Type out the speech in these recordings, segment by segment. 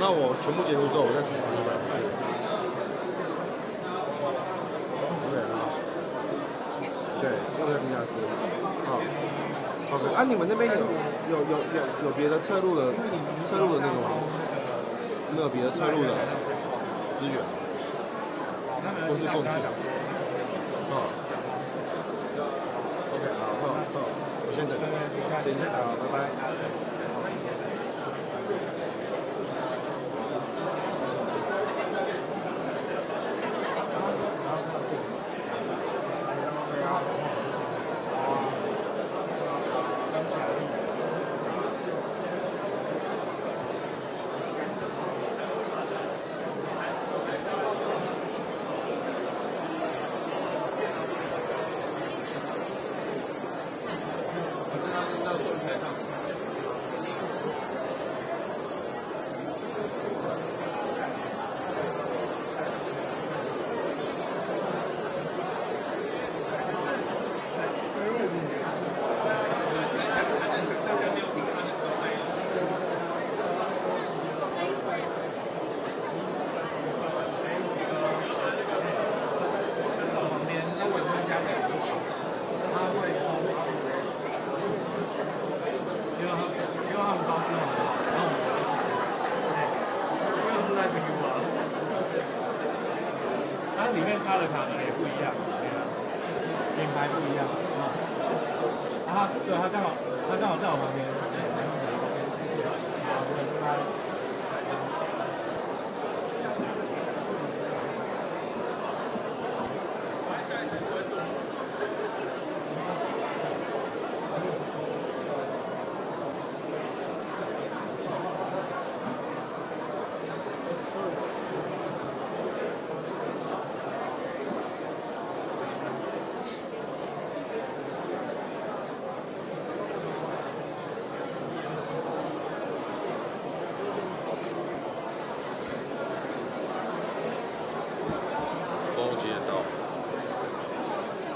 那我全部结束之后，我再重新出来。对，用在地下室。好。OK， 啊，你们那边有别的侧路的那个吗？没有别的侧路的资源，或是送去。OK， 好，我先等，先好，拜拜。里面插的卡呢也不一样，品牌不一样啊。对，他刚好在我旁边。好，拜拜。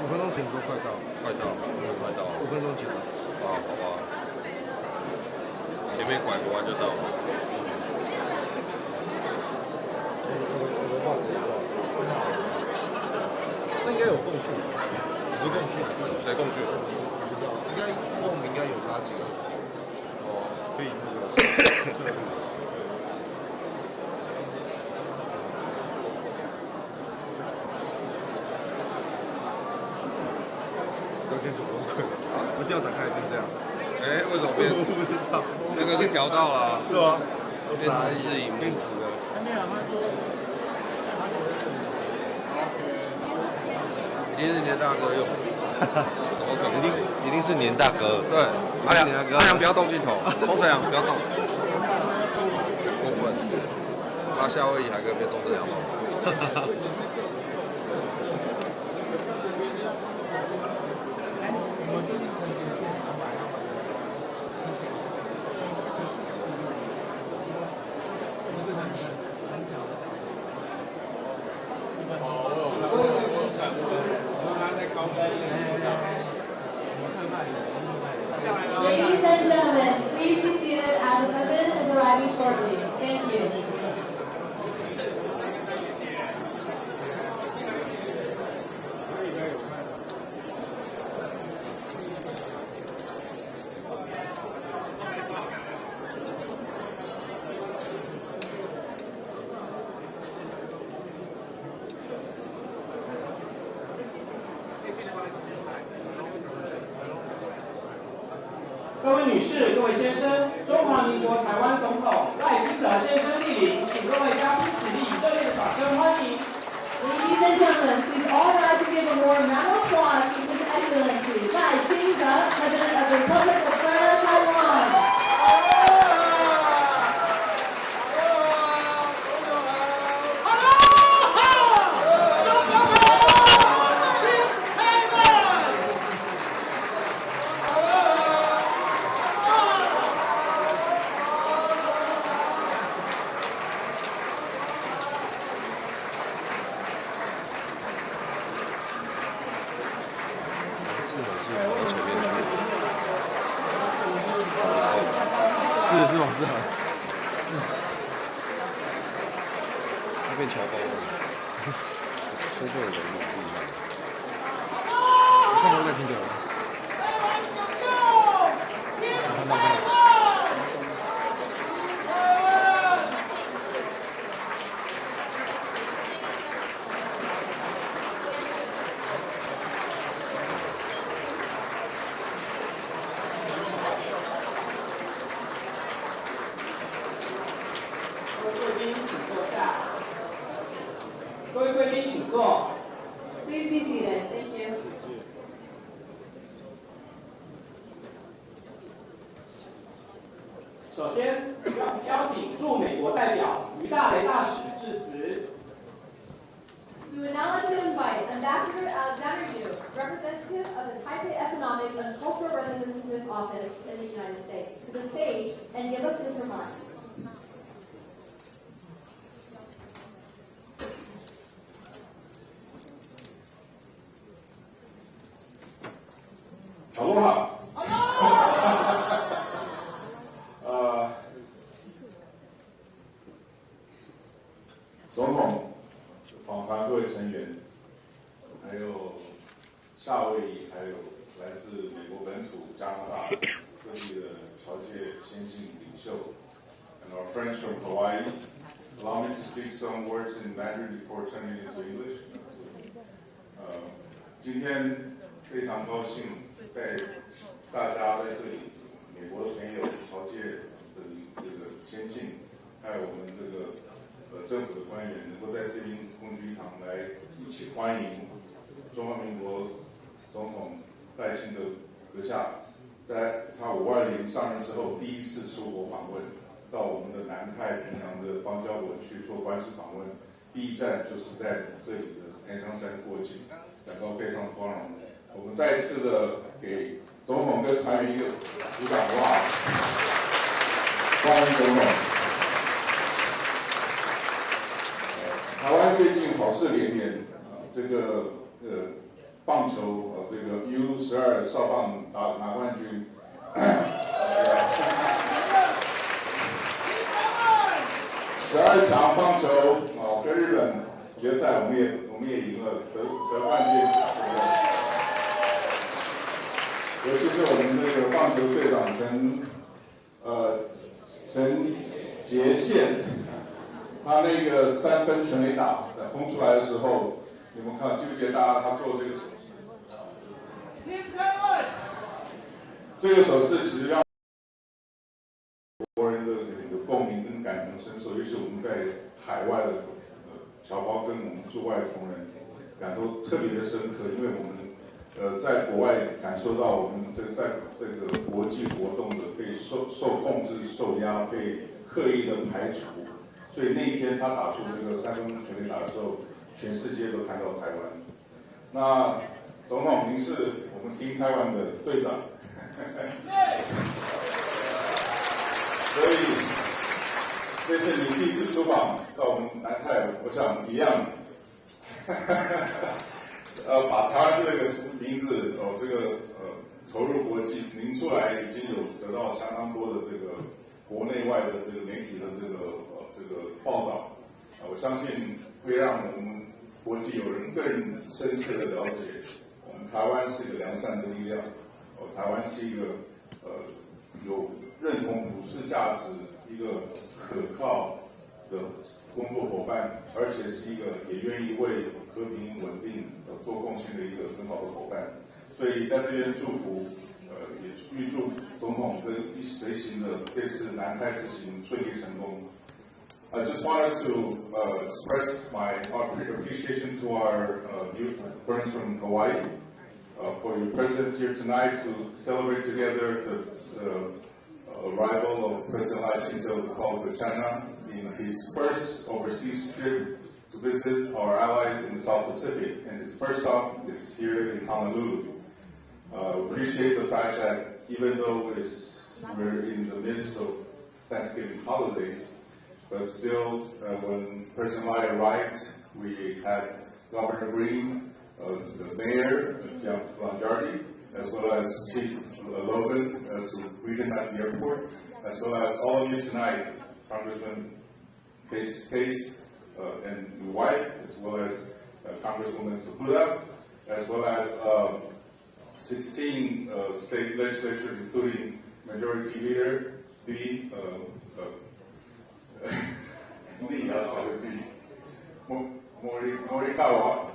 5分钟前说快到，5分钟前。好不好？前面拐个弯就到了。那应该有共训，不是共训，谁共训？不知道，我们应该有拉几个。可以那个测试。我电脑打开变这样，为什么变？我不知道，那个是调到了，对啊，变直视荧幕，变直了。一定是年大哥用，什么可能？一定是年大哥。对，阿良不要动镜头，钟成阳不要动，过分。他夏威夷还可以变钟成阳吗？Ladies and gentlemen, please be seated as the president is arriving shortly. Thank you. 各位女士、各位先生，中华民国台湾总统赖清德先生莅临，请各位嘉宾起立，热烈的掌声欢迎。Ladies and gentlemen, please all rise to give a warm round of applause to His Excellency Lai Ching-te, President of the Republic of China, Taiwan. 往前面去。变侨胞了，出这种人物不一样。我看到在听讲。各位贵宾，请坐。Please be seated. Thank you. 首先，邀请驻美国代表于大雷大使致辞。We would now like to invite Ambassador Alexander Yu, representative of the Taipei Economic and Cultural Representative Office in the United States, to the stage and give us his remarks. Aloha. 总统、访团各位成员，还有夏威夷，还有来自美国本土、加拿大各地的侨界先进领袖 ，and our friends from Hawaii. Allow me to speak some words in Mandarin before turning into English. 今天非常高兴在大家在这里，美国的朋友、侨界的这个先进，还有我们这个政府的官员，能够在这边公居堂来一起欢迎中华民国总统赖清德阁下，在他520上任之后第一次出国访问，到我们的南太平洋的邦交国去做官事访问，第一站就是在这里的檀香山过境，感到非常光荣。我们再次的给总统跟团员一个鼓掌，好不好？欢迎总统。台湾最近好事连连，这个棒球这个 U12少棒拿冠军，12强棒球跟日本决赛我们也赢了，得冠军。尤其是我们这个棒球队长陈杰宪，他那个3分全垒打轰出来的时候，你们看记不记得大家他做这个手势？这个手势其实让国人的共鸣跟感同身受，尤其我们在海外的侨胞跟我们驻外的同仁，感都特别的深刻，因为我们在国外感受到我们在这个国际活动的被受控制、受压、被刻意的排除，所以那一天他打出这个3分全垒打的时候，全世界都看到台湾。那总统，您是我们Team台湾的队长，所以这次你第一次出访到我们南太，我想一样。把台湾这个名字投入国际，您出来已经有得到相当多的这个国内外的这个媒体的这个报道，我相信会让我们国际有人更深切的了解，我们台湾是一个良善的力量，台湾是一个有认同普世价值、一个可靠的工作伙伴，而且是一个也愿意为和平稳定做贡献的一个很好的伙伴。所以在这边祝福，也预祝总统跟一起随行的这次南太之行顺利成功。I just wanted to express my appreciation to our new friends from Hawaii for your presence here tonight to celebrate together the arrival of President Lai Ching-te of China in his first overseas trip to visit our allies in the South Pacific, and his first stop is here in Honolulu. Appreciate the fact that even though we're in the midst of Thanksgiving holidays, but still, when President Lai arrived, we had Governor Green, the Mayor, Blanjardi, as well as Chief Logan to greet him at the airport, as well as all of you tonight, Congressman Case, and your wife, as well as Congresswoman Tabuda, as well as 16 state legislatures, including Majority Leader Lee Morikawa,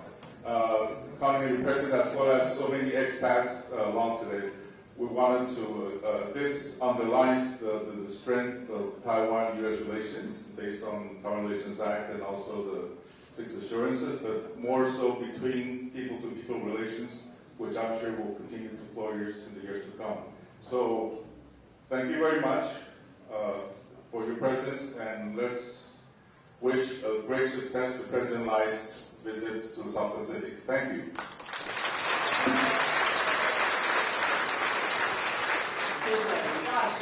County President, as well as so many expats along today. We wanted to, this underlines the strength of Taiwan-U.S. relations based on Taiwan Relations Act and also the 6 assurances, but more so between people-to-people relations, which I'm sure will continue to flourish in the years to come. So, thank you very much for your presence, and let's wish a great success to President Lai's visit to the South Pacific. Thank you. 谢谢李大使。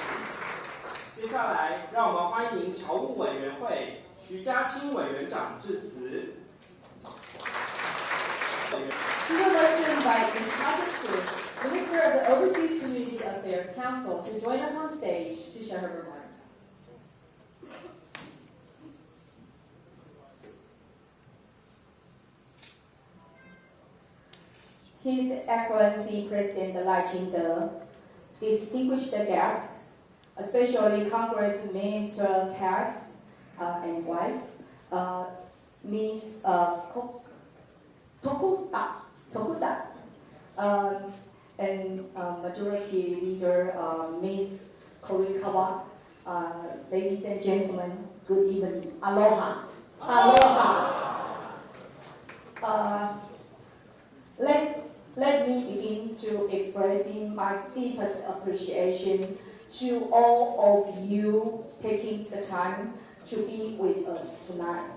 接下来，让我们欢迎侨务委员会徐家清委员长致辞。We would like to invite Ms. Tajic, Minister of the Overseas Community Affairs Council, to join us on stage to share her remarks. His Excellency President Lai Ching-te, distinguished guests, especially Congress Minister Cass and wife, Ms. Tokuda, and Majority Leader Ms. Korikawa. Ladies and gentlemen, good evening. Aloha. Aloha. Let me begin to expressing my deepest appreciation to all of you taking the time to be with us tonight.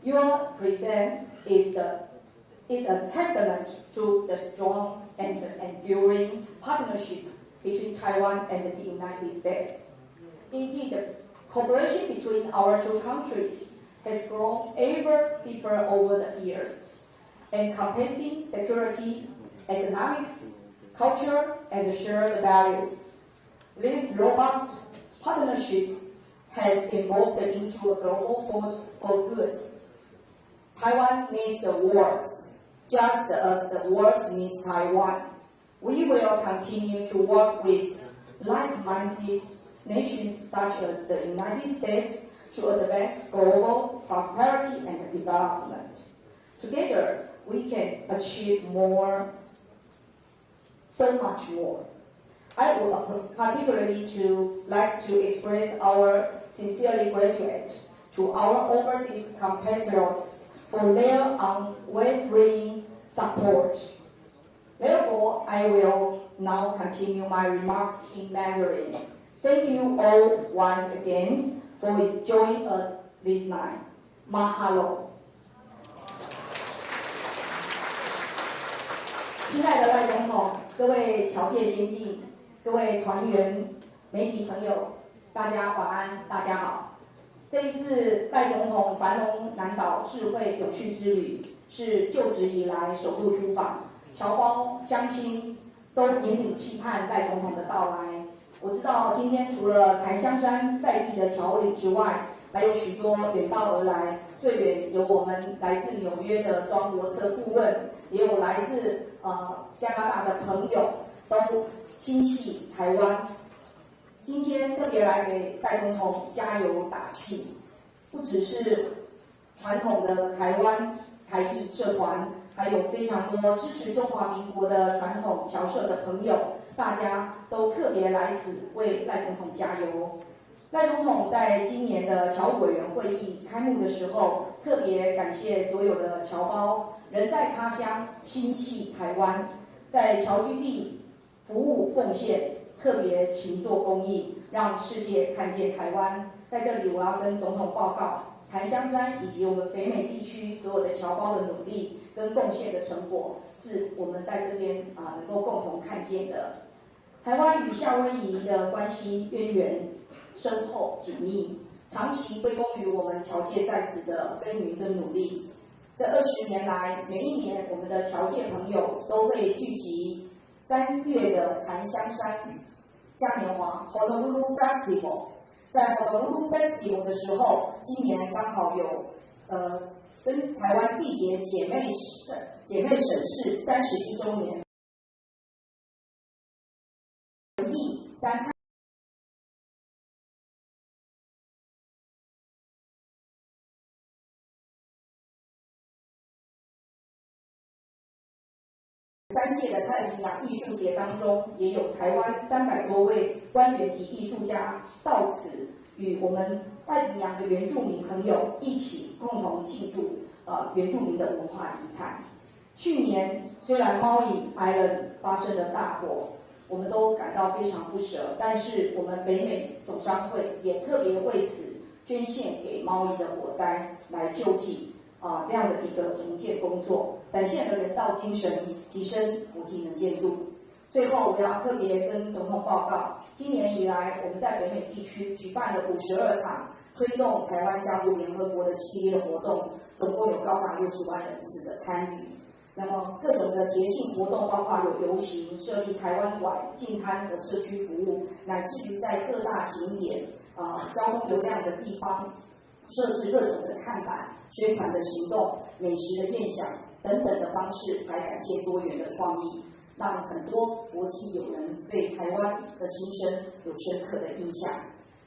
Your presence is a testament to the strong and enduring partnership between Taiwan and the United States. Indeed, cooperation between our two countries has grown ever deeper over the years, encompassing security, economics, culture, and shared values. This robust partnership has evolved into a global force for good. Taiwan needs the world, just as the world needs Taiwan. We will continue to work with like-minded nations such as the United States to advance global prosperity and development. Together, we can achieve more, so much more. I would particularly like to express our sincerely gratitude to our overseas compatriots for their unwavering support. Therefore, I will now continue my remarks in Mandarin. Thank you all once again for joining us this night. Mahalo. 亲爱的赖总统，各位侨界先进，各位团员、媒体朋友，大家晚安，大家好。这一次赖总统繁荣南岛智慧有趣之旅，是就职以来首度出访，侨胞乡亲都引领期盼赖总统的到来。我知道今天除了檀香山在地的侨领之外，还有许多远道而来，最远有我们来自纽约的庄国策顾问，也有来自加拿大的朋友，都心系台湾。今天特别来给赖总统加油打气，不只是传统的台湾台裔社团，还有非常多支持中华民国的传统侨社的朋友，大家都特别来此为赖总统加油。赖总统在今年的侨务委员会议开幕的时候，特别感谢所有的侨胞人在他乡心系台湾，在侨居地服务奉献，特别勤做公益，让世界看见台湾。在这里，我要跟总统报告，檀香山以及我们北美地区所有的侨胞的努力跟贡献的成果，是我们在这边能够共同看见的。台湾与夏威夷的关系渊源深厚紧密，长期归功于我们侨界在此的耕耘跟努力。这20年来，每一年我们的侨界朋友都会聚集3月的檀香山嘉年华 Honolulu Festival。在 Honolulu Festival 的时候，今年刚好有跟台湾缔结姐妹省市31周年，第3。3届的太平洋艺术节当中，也有台湾300多位官员及艺术家到此，与我们太平洋的原住民朋友一起共同庆祝原住民的文化遗产。去年虽然猫屿 Island 发生了大火，我们都感到非常不舍，但是我们北美总商会也特别为此捐献给猫屿的火灾来救济这样的一个重建工作，展现了人道精神，提升国际能见度。最后，我要特别跟总统报告，今年以来，我们在北美地区举办了52场推动台湾加入联合国的系列活动，总共有高达60万人次的参与。那么各种的节庆活动，包括有游行、设立台湾馆、净滩和社区服务，乃至于在各大景点交通流量的地方设置各种的看板、宣传的行动、美食的宴享等等的方式，来展现多元的创意，让很多国际友人对台湾的新生有深刻的印象。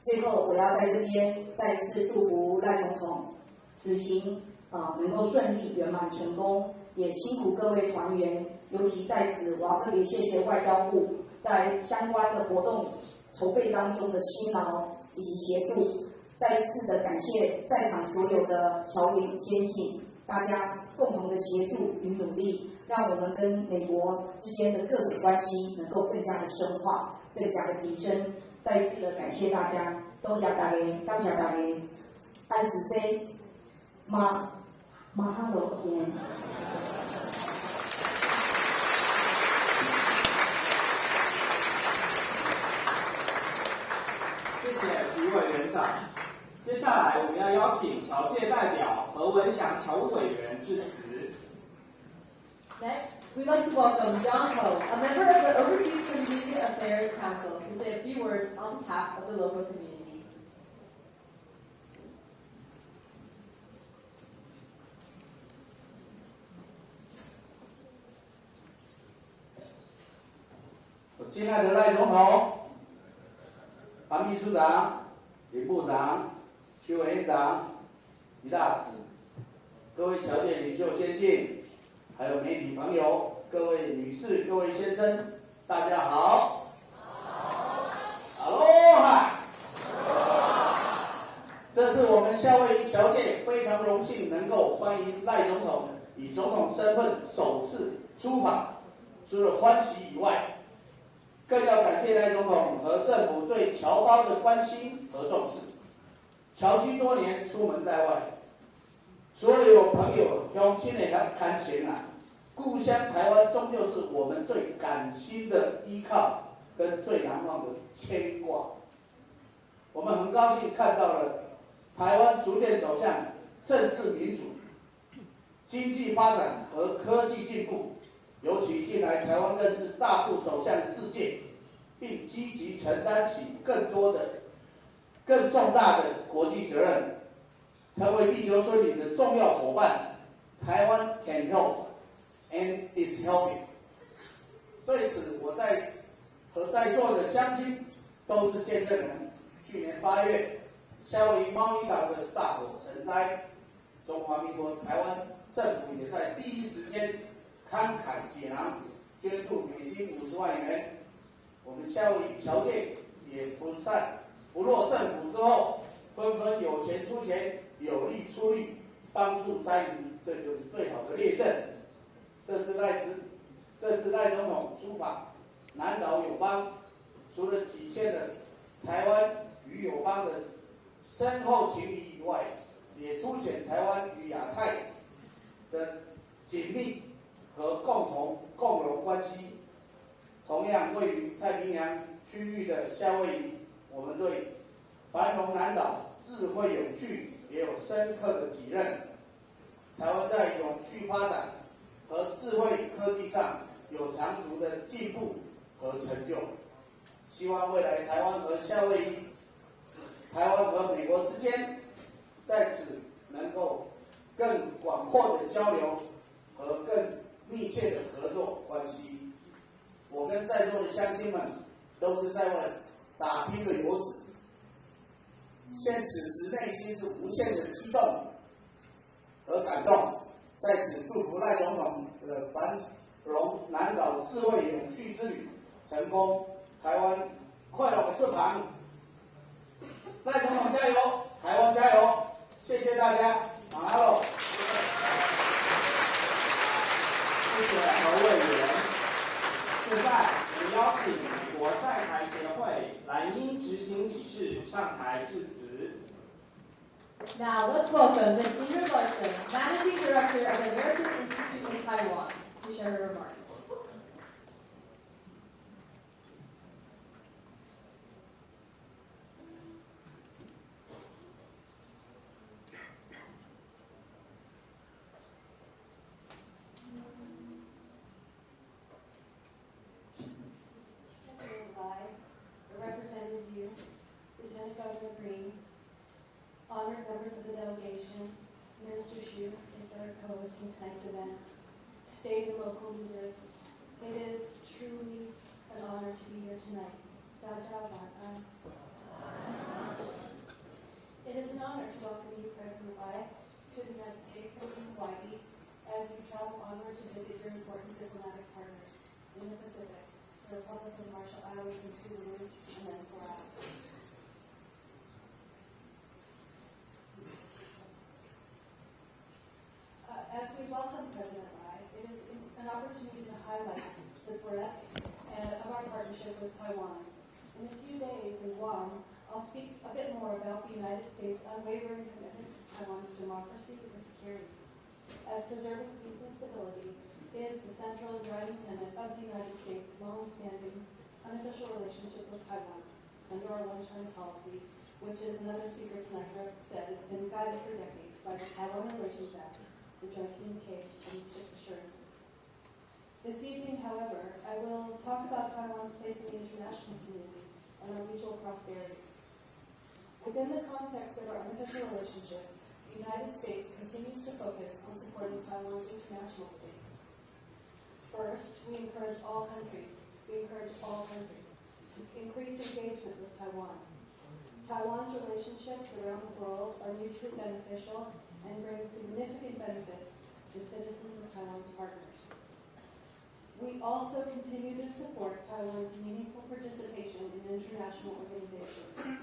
最后，我要在这边再次祝福赖总统此行能够顺利圆满成功，也辛苦各位团员，尤其在此我要特别谢谢外交部在相关的活动筹备当中的辛劳以及协助。再一次的感谢在场所有的侨联先进，大家共同的协助与努力，让我们跟美国之间的各种关系能够更加的深化，更加的提升。再一次的感谢大家，多谢大家，感谢大家，安子 C， 马哈罗言。谢谢徐委员长。接下来我们要邀请侨界代表何文祥侨务委员致辞。Next, we'd like to welcome John Ho, a member of the Overseas Community Affairs Council, to say a few words on behalf of the local community. 亲爱的赖总统、韩秘书长、林部长、徐委员长、李大使、各位侨界领袖先进，还有媒体朋友，各位女士、各位先生，大家好。哈喽哈。这是我们夏威夷侨界非常荣幸能够欢迎赖总统以总统身份首次出访，除了欢喜以外，更要感谢赖总统和政府对侨胞的关心和重视。侨居多年，出门在外，除了有朋友乡亲的看行啊，故乡台湾终究是我们最感心的依靠跟最难忘的牵挂。我们很高兴看到了台湾逐渐走向政治民主、经济发展和科技进步。尤其近来台湾更是大步走向世界，并积极承担起更重大的国际责任，成为地球村里的重要伙伴。台湾 can help and is helping。对此，我和在座的乡亲都是见证人。去年8月，夏威夷猫屿岛的大火成灾，中华民国台湾政府也在第一时间慷慨解囊，捐助美金50万元。我们夏威夷侨界也不落政府之后，纷纷有钱出钱，有力出力，帮助灾民，这就是最好的列证。这次赖总统出访南岛友邦，除了体现了台湾与友邦的深厚情谊以外，也凸显台湾与亚太的紧密和共荣关系。同样，位于太平洋区域的夏威夷，我们对繁荣南岛智慧永续也有深刻的体认。台湾在永续发展和智慧科技上有长足的进步和成就。希望未来台湾和夏威夷、台湾和美国之间，在此能够更广阔的交流和更密切的合作关系。我跟在座的乡亲们都是在为打拼的游子，现此时内心是无限的激动和感动，在此祝福赖总统的繁荣南岛智慧永续之旅成功，台湾快乐的出航。赖总统加油，台湾加油！谢谢大家，马哈喽。谢谢何委员。现在我们邀请美国在台协会蓝英执行理事上台致辞。Now let's welcome Ms. Ingrid Larson, Managing Director of the American Institute in Taiwan, to share her remarks. Representative Yu, Lieutenant Governor Green, honored members of the delegation, Minister Xu, and third co-hosting tonight's event, state and local leaders, it is truly an honor to be here tonight. It is an honor to welcome you, President Lai, to the United States and Hawaii as you travel onward to visit your important diplomatic partners in the Pacific, the Republic of Marshall Islands and Tuvalu, and then Palau. As we welcome President Lai, it is an opportunity to highlight the breadth of our partnership with Taiwan. In a few days in Guam, I'll speak a bit more about the United States' unwavering commitment to Taiwan's democracy and security, as preserving peace and stability is the central and driving tenet of the United States' long-standing unofficial relationship with Taiwan under our one-China policy, which, as another speaker tonight said, has been guided for decades by the Taiwan Relations Act, the Joint Communiques, and the 6 assurances. This evening, however, I will talk about Taiwan's place in the international community and our mutual prosperity. Within the context of our unofficial relationship, the United States continues to focus on supporting Taiwan's international space. First, we encourage all countries to increase engagement with Taiwan. Taiwan's relationships around the world are mutually beneficial and bring significant benefits to citizens of Taiwan's partners. We also continue to support Taiwan's meaningful participation in international organizations.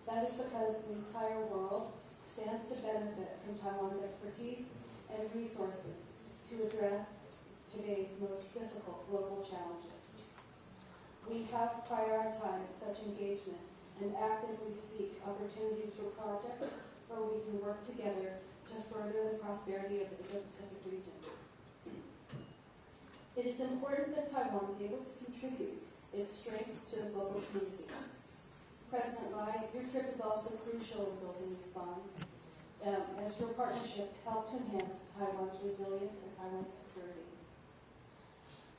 That is because the entire world stands to benefit from Taiwan's expertise and resources to address today's most difficult global challenges. We have prioritized such engagement and actively seek opportunities for projects where we can work together to further the prosperity of the Indo-Pacific region. It is important that Taiwan be able to contribute its strengths to the global community. President Lai, your trip is also crucial in building these bonds, as your partnerships help to enhance Taiwan's resilience and Taiwan's security.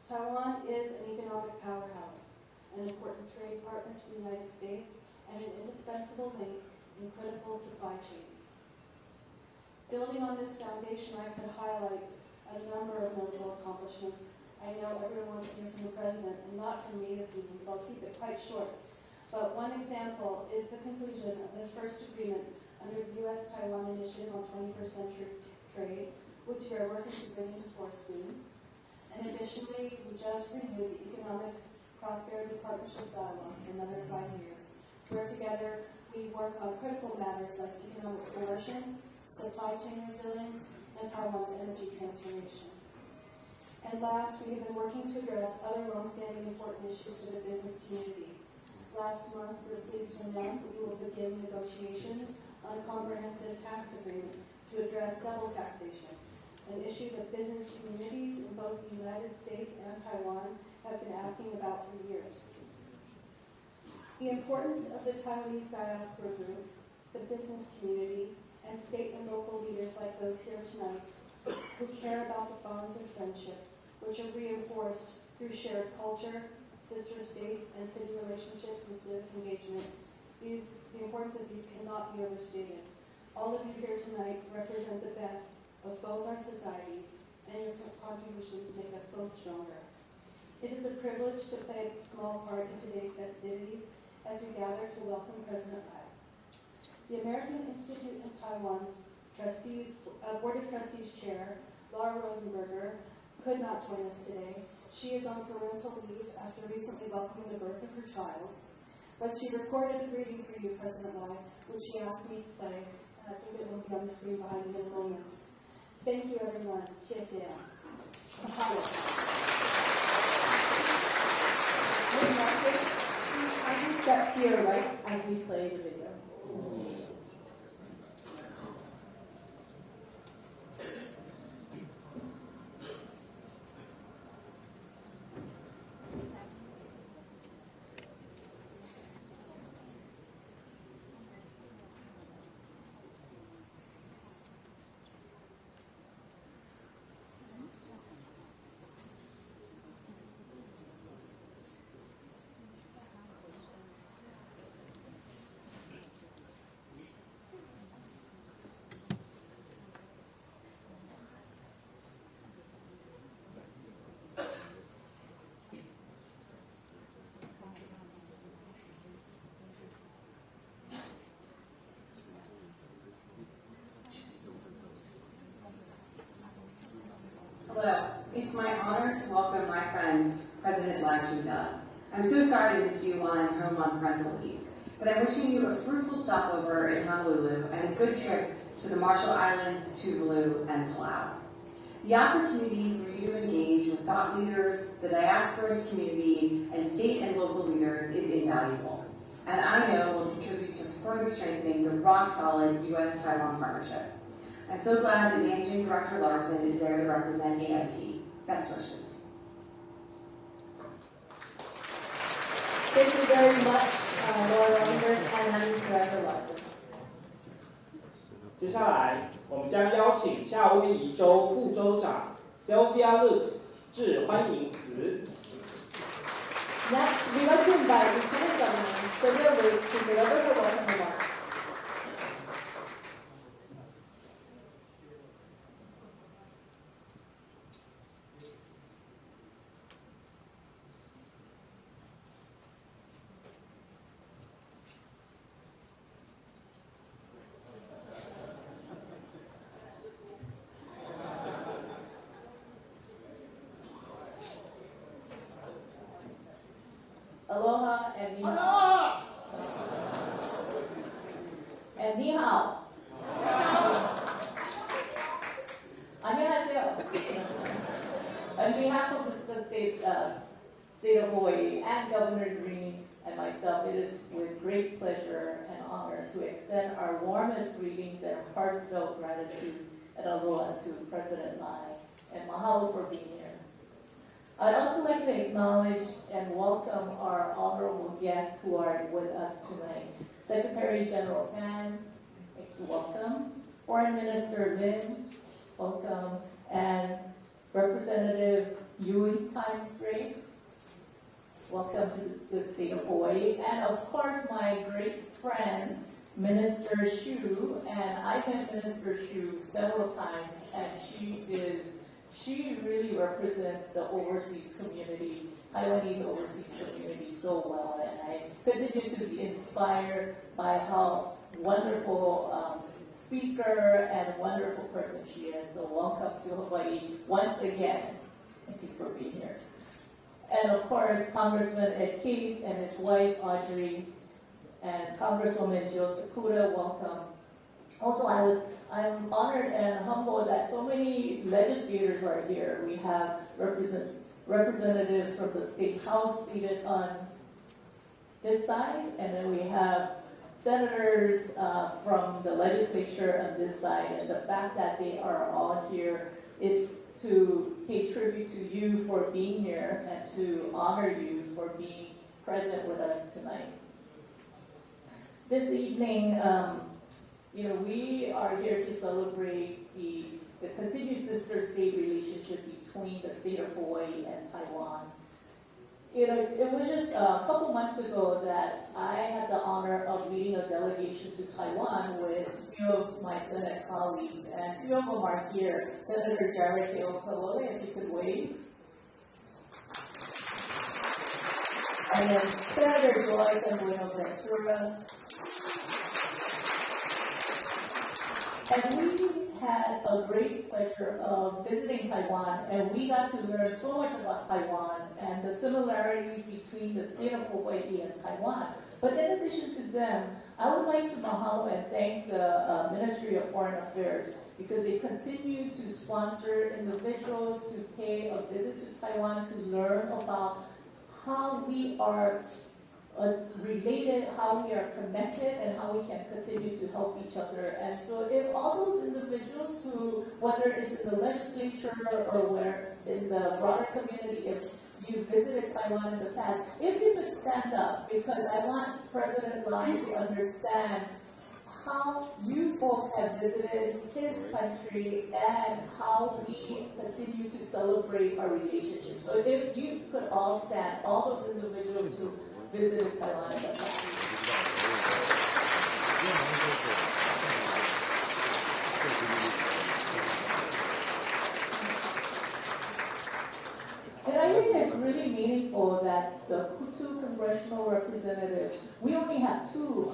Taiwan is an economic powerhouse, an important trade partner to the United States, and an indispensable link in critical supply chains. Building on this foundation, I could highlight a number of notable accomplishments. I know everyone wants to hear from the President, and not from me this evening, so I'll keep it quite short. But one example is the conclusion of the first agreement under the U.S.-Taiwan Initiative on 21st Century Trade, which we are working to bring into force soon. And additionally, we just renewed the Economic Prosperity Partnership Dialogue for another 5 years, where together we work on critical matters like economic coercion, supply chain resilience, and Taiwan's energy transformation. And last, we have been working to address other long-standing important issues for the business community. Last month, we were pleased to announce that we will begin negotiations on a comprehensive tax agreement to address double taxation, an issue that business communities in both the United States and Taiwan have been asking about for years. The importance of the Taiwanese diaspora groups, the business community, and state and local leaders like those here tonight who care about the bonds of friendship, which are reinforced through shared culture, sister state and city relationships, and civic engagement. The importance of these cannot be overstated. All of you here tonight represent the best of both our societies, and your contributions make us both stronger. It is a privilege to play a small part in today's festivities as we gather to welcome President Lai. The American Institute in Taiwan's Board of Trustees Chair, Laura Rosenberger, could not join us today. She is on parental leave after recently welcoming the birth of her child, but she recorded a greeting for you, President Lai, which she asked me to play, and I think it will be on the screen behind me in a moment. Thank you, everyone. 谢谢. Mahalo. Please step to your right as we play the video. Hello, it's my honor to welcome my friend, President Lai Ching-te. I'm so sorry to miss you while I'm home on parental leave, but I'm wishing you a fruitful stopover in Honolulu and a good trip to the Marshall Islands, Tuvalu, and Palau. The opportunity for you to engage with thought leaders, the diaspora community, and state and local leaders is invaluable, and I know will contribute to further strengthening the rock-solid U.S.-Taiwan partnership. I'm so glad that Managing Director Larson is there to represent AIT. Best wishes. Thank you very much, Laura Rosenberg and Managing Director Larson. 接下来，我们将邀请夏威夷州副州长 Sylvia Luke 致欢迎词。Next, we'd like to invite Lieutenant Governor Sylvia Luke to deliver her welcome remarks. Aloha and ni hao. And ni hao. Annyeonghaseyo. On behalf of the state of Hawaii and Governor Green and myself, it is with great pleasure and honor to extend our warmest greetings and heartfelt gratitude and aloha to President Lai, and mahalo for being here. I'd also like to acknowledge and welcome our honorable guests who are with us tonight. Secretary General Pan, welcome. Foreign Minister Lin, welcome. And Representative Yui Gray, welcome to the state of Hawaii. And of course, my great friend, Minister Hsu, and I've met Minister Hsu several times, and she really represents the overseas community, Taiwanese overseas community so well, and I continue to be inspired by how wonderful speaker and wonderful person she is. So welcome to Hawaii once again. Thank you for being here. And of course, Congressman Ed Case and his wife Audrey, and Congresswoman Jill Takuda, welcome. Also, I'm honored and humbled that so many legislators are here. We have representatives from the State House seated on this side, and then we have senators from the legislature on this side. And the fact that they are all here, it's to pay tribute to you for being here and to honor you for being present with us tonight. This evening, we are here to celebrate the continued sister-state relationship between the state of Hawaii and Taiwan. it was just a couple months ago that I had the honor of leading a delegation to Taiwan with a few of my Senate colleagues, and two of them are here. Senator Jared Keokalole, if you could wave. And then Senator Joyce and Buenaventura. And we had a great pleasure of visiting Taiwan, and we got to learn so much about Taiwan and the similarities between the state of Hawaii and Taiwan. But in addition to them, I would like to mahalo and thank the Ministry of Foreign Affairs, because they continue to sponsor individuals to pay a visit to Taiwan to learn about how we are related, how we are connected, and how we can continue to help each other. And so if all those individuals who, whether it's in the legislature or where in the broader community, if you visited Taiwan in the past, if you could stand up, because I want President Lai to understand how you folks have visited his country and how we continue to celebrate our relationship. So if you could all stand, all those individuals who visited Taiwan in the past. And I think it's really meaningful that the two congressional representatives, we only have two,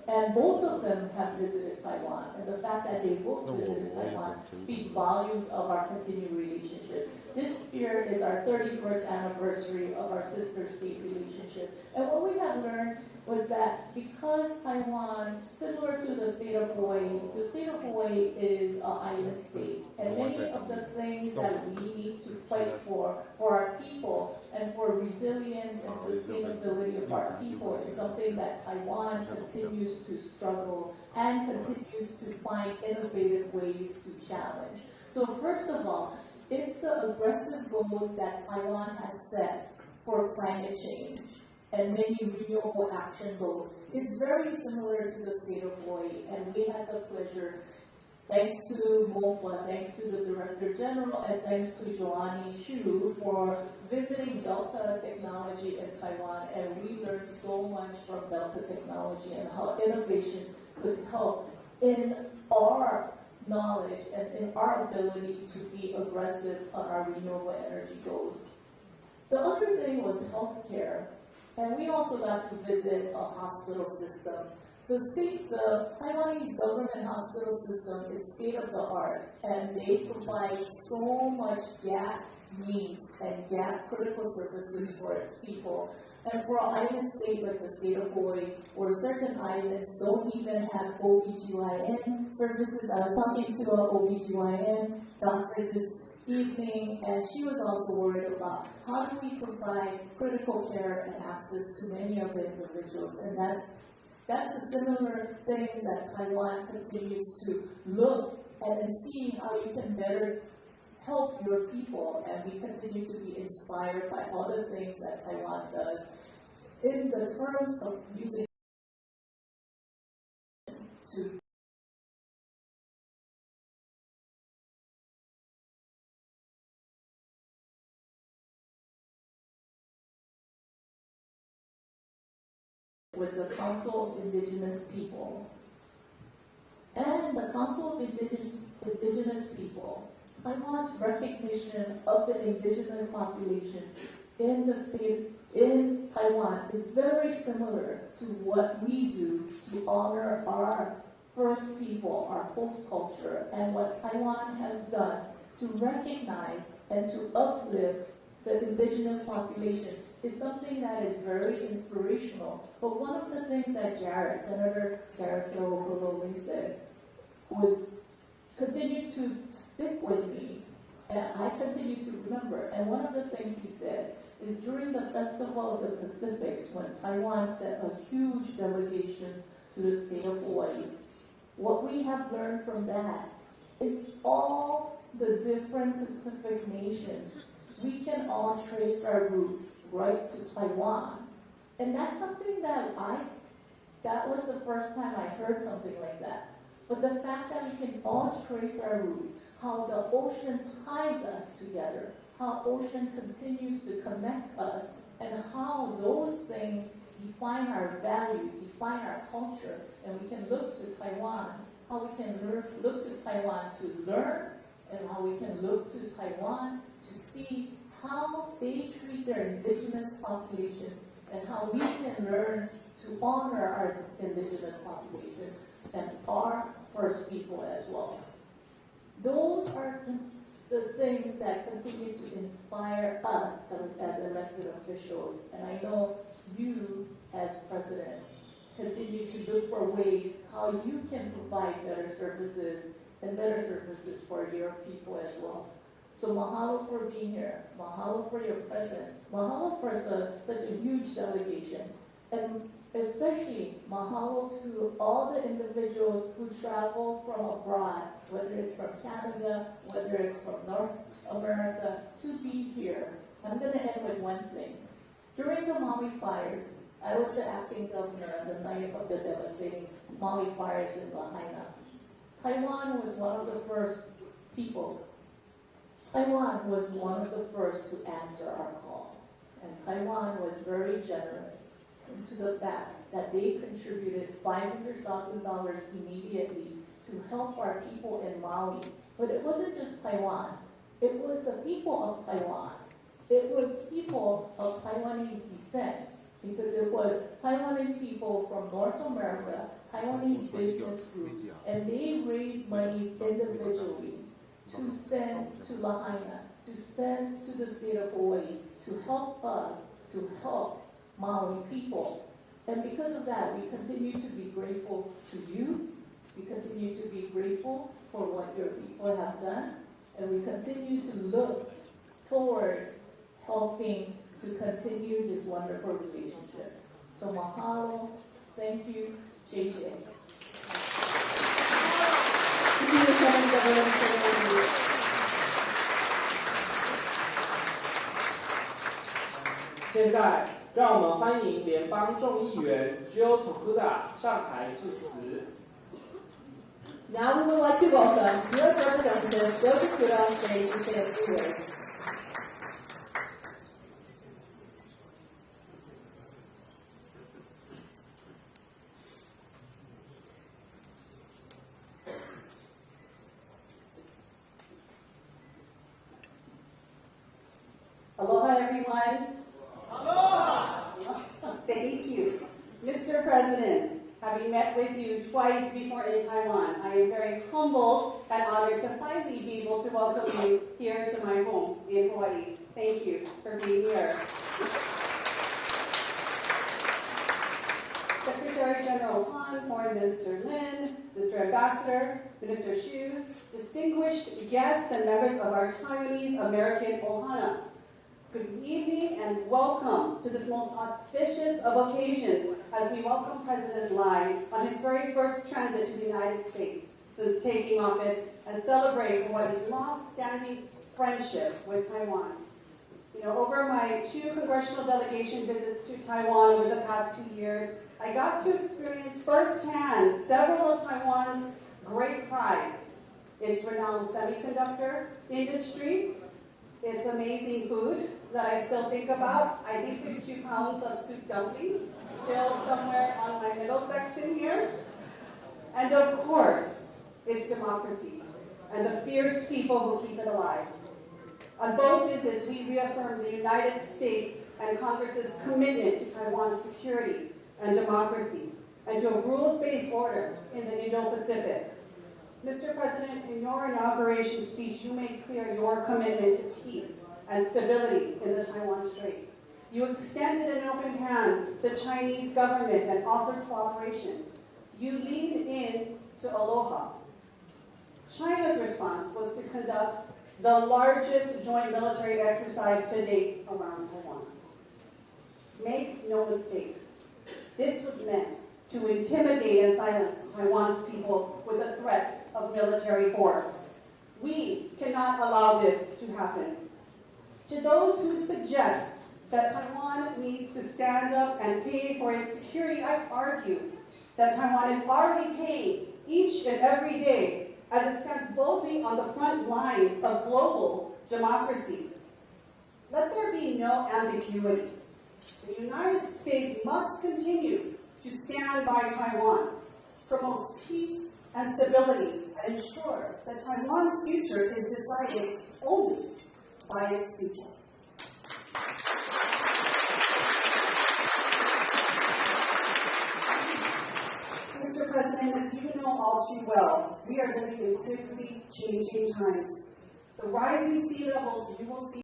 and both of them have visited Taiwan. And the fact that they both visited Taiwan speaks volumes of our continued relationship. This year is our 31st anniversary of our sister state relationship. And what we have learned was that because Taiwan, similar to the state of Hawaii is an island state. And many of the things that we need to fight for our people, and for resilience and sustainability of our people, is something that Taiwan continues to struggle and continues to find innovative ways to challenge. So first of all, it's the aggressive goals that Taiwan has set for climate change and many renewable action goals. It's very similar to the state of Hawaii, and we had the pleasure, thanks to MOFA, thanks to the Director General, and thanks to Joanne Hsu for visiting Delta Technology in Taiwan, and we learned so much from Delta Technology and how innovation could help in our knowledge and in our ability to be aggressive on our renewable energy goals. The other thing was healthcare, and we also got to visit a hospital system. The Taiwanese government hospital system is state-of-the-art, and they provide so much gap needs and gap critical services for its people. And for an island state like the state of Hawaii, where certain islands don't even have OBGYN services. I was talking to an OBGYN doctor this evening, and she was also worried about how do we provide critical care and access to many of the individuals. And that's a similar things that Taiwan continues to look at and see how you can better help your people, and we continue to be inspired by all the things that Taiwan does in the terms of using to with the Council of Indigenous People. And the Council of Indigenous People, Taiwan's recognition of the indigenous population in the state, in Taiwan, is very similar to what we do to honor our first people, our host culture, and what Taiwan has done to recognize and to uplift the indigenous population is something that is very inspirational. But one of the things that Senator Jared Keokalole said was continue to stick with me, and I continue to remember. And one of the things he said is during the Festival of the Pacifics, when Taiwan sent a huge delegation to the state of Hawaii, what we have learned from that is all the different Pacific nations, we can all trace our roots right to Taiwan. And that's something that was the first time I heard something like that. But the fact that we can all trace our roots, how the ocean ties us together, how ocean continues to connect us, and how those things define our values, define our culture, and we can look to Taiwan, how we can look to Taiwan to learn, and how we can look to Taiwan to see how they treat their indigenous population, and how we can learn to honor our indigenous population and our First People as well. Those are the things that continue to inspire us as elected officials, and I know you as president continue to look for ways how you can provide better services and better services for your people as well. So mahalo for being here, mahalo for your presence, mahalo for such a huge delegation, and especially mahalo to all the individuals who travel from abroad, whether it's from Canada, whether it's from North America, to be here. I'm going to end with one thing. During the Maui fires, I was the acting governor on the night of the devastating Maui fires in Lahaina. Taiwan was one of the first people. Taiwan was one of the first to answer our call. And Taiwan was very generous to the fact that they contributed $500,000 immediately to help our people in Maui. But it wasn't just Taiwan. It was the people of Taiwan. It was people of Taiwanese descent, because it was Taiwanese people from North America, Taiwanese business group, and they raised monies individually to send to Lahaina, to send to the state of Hawaii, to help us, to help Maui people. And because of that, we continue to be grateful to you. We continue to be grateful for what your people have done. And we continue to look towards helping to continue this wonderful relationship. So mahalo, thank you, JJ. 现在，让我们欢迎联邦众议员 Joe Tokuda 上台致辞。Now we would like to welcome U.S. Representative Joe Tokuda to say a few words. Aloha, everyone. Aloha. Thank you. Mr. President, having met with you twice before in Taiwan, I am very humbled and honored to finally be able to welcome you here to my home in Hawaii. Thank you for being here. Secretary General Han, Foreign Minister Lin, Mr. Ambassador, Minister Xu, distinguished guests and members of our Taiwanese American Ohana. Good evening and welcome to this most auspicious of occasions as we welcome President Lai on his very first transit to the United States since taking office and celebrate Hawaii's long-standing friendship with Taiwan. You know, over my 2 congressional delegation visits to Taiwan over the past 2 years, I got to experience firsthand several of Taiwan's great prides. Its renowned semiconductor industry, its amazing food that I still think about. I think there's 2 pounds of soup dumplings still somewhere on my middle section here. And of course, its democracy and the fierce people who keep it alive. On both visits, we reaffirmed the United States and Congress's commitment to Taiwan's security and democracy, and to a rules-based order in the Indo-Pacific. Mr. President, in your inauguration speech, you made clear your commitment to peace and stability in the Taiwan Strait. You extended an open hand to Chinese government and offered cooperation. You leaned in to aloha. China's response was to conduct the largest joint military exercise to date around Taiwan. Make no mistake, this was meant to intimidate and silence Taiwan's people with the threat of military force. We cannot allow this to happen. To those who suggest that Taiwan needs to stand up and pay for its security, I argue that Taiwan is already paying each and every day as it stands boldly on the front lines of global democracy. Let there be no ambiguity. The United States must continue to stand by Taiwan, promote peace and stability, and ensure that Taiwan's future is decided only by its people. Mr. President, as you know all too well, we are living in quickly changing times. The rising sea levels you will see